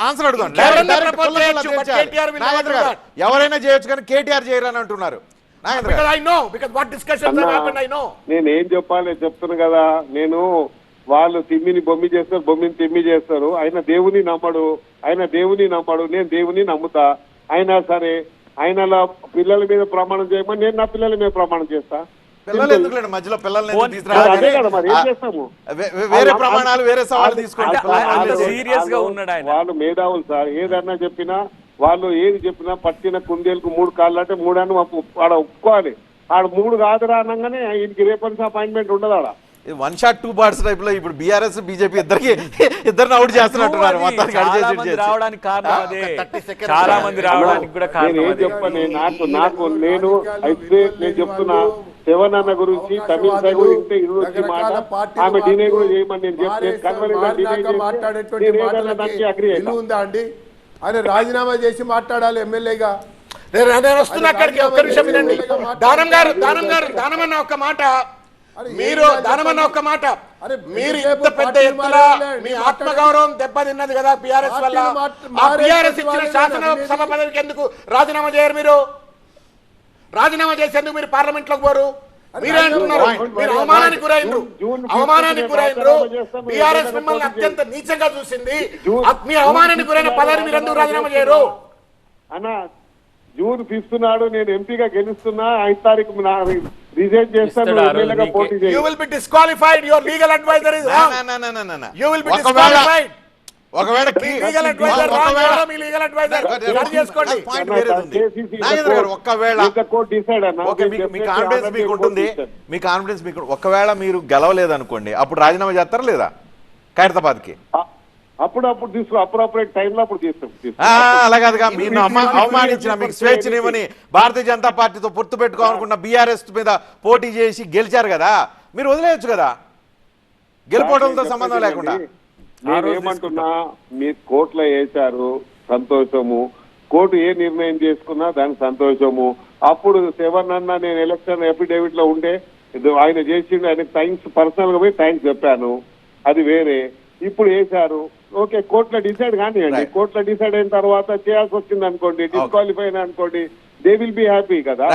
Answer అడుగుతాను. ఎవరైనా చేయొచ్చు కానీ కేటీఆర్ చేయరని అంటున్నారు. నేనేం చెప్పాలి చెప్తున్నా కదా. నేను వాళ్ళు తిమ్మిని బొమ్మి చేస్తారు, బొమ్మిని తిమ్మి చేస్తారు. ఆయన దేవుని నమ్మడు, నేను దేవుని నమ్ముతా. అయినా సరే ఆయన పిల్లల మీద ప్రమాణం చేయమని నేను నా పిల్లల మీద ప్రమాణం చేస్తా. పిల్లలు ఎందుకు మధ్యలో పిల్లల్ని వేరే ప్రమాణాలు వేరే సవాళ్ళు తీసుకోండి. వాళ్ళు మేధావులు సార్. ఏదన్నా చెప్పినా వాళ్ళు ఏది చెప్పినా పట్టిన కుందేలకు 3 కాళ్ళు అంటే 3 అని ఆడ ఒప్పుకోవాలి. ఆడ 3 కాదురా అనగానే ఈయనకి రేపటి అపాయింట్మెంట్ ఉండదు. ఆడ 1 shot 2 parts టైప్ లో ఇప్పుడు బీఆర్ఎస్ బీజేపీ ఇద్దరిని అవుట్ చేస్తున్నట్టున్నారు. రావడానికి కారణం అదే. చాలా మంది రావడానికి కూడా కారణం ఏం చెప్పని నాకు నేను అయితే నేను చెప్తున్నా శివన్ అన్న గురించి తమిళ సైడ్ ఇంటే వచ్చి మాట ఆమె డినే కూడా చేయమని నేను చెప్తే ఉందా అండి? ఆయన రాజీనామా చేసి మాట్లాడాలి ఎమ్మెల్యేగా. దానమన్న ఒక్క మాట, మీరు ఇంత పెద్ద ఎత్తున మీ ఆత్మగౌరవం దెబ్బతిన్నది కదా బీఆర్ఎస్ వల్ల. బీఆర్ఎస్ ఇచ్చిన శాసనసభ పదవికి ఎందుకు రాజీనామా చేయరు? మీరు రాజీనామా చేసేందుకు మీరు పార్లమెంట్ లోకి పోరు? మీరే అంటున్నారు మీరు అవమానానికి గురైనరు. బీఆర్ఎస్ మిమ్మల్ని అత్యంత నీచంగా చూసింది. మీ అవమానానికి గురైన పదవిని మీరు ఎందుకు రాజీనామా చేయరు? అన్న జూన్ 5 నాడు నేను ఎంపీగా గెలుస్తున్నా. 5 తారీఖు రిజైన్ చేస్తాను. పోటీ చేయాలి. You will be disqualified. Your legal advisor is wrong. You will be disqualified. ఒకవేళ ఒకవేళ మీరు గెలవలేదనుకోండి, అప్పుడు రాజీనామా చేస్తారా లేదా ఖైరతాబాద్కి? అప్పుడప్పుడు తీసుకో, అప్రోప్రియట్ టైంలో అప్పుడు తీస్తాం. అలా కాదుగా, మీరు అవమానించిన మీకు స్వేచ్ఛనివ్వని భారతీయ జనతా పార్టీతో పొత్తు పెట్టుకోవాలనుకున్న బీఆర్ఎస్ మీద పోటీ చేసి గెలిచారు కదా, మీరు వదిలేయచ్చు కదా గెలిపోవడంతో సంబంధం లేకుండా. నేనేమంటున్నా, మీరు కోర్టులో వేశారు, సంతోషము. కోర్టు ఏ నిర్ణయం చేసుకున్నా దానికి సంతోషము. అప్పుడు శివన్ అన్న నేను ఎలక్షన్ అఫిడేవిట్ లో ఉండే ఆయన చేసిండు, ఆయనకు థ్యాంక్స్ పర్సనల్ గా పోయి థ్యాంక్స్ చెప్పాను, అది వేరే. ఇప్పుడు వేశారు, ఓకే కోర్టులో డిసైడ్ కానివ్వండి. కోర్టులో డిసైడ్ అయిన తర్వాత చేయాల్సి వచ్చింది అనుకోండి, డిస్క్వాలిఫై అయిన అనుకోండి, దే విల్ బి హ్యాపీ కదా.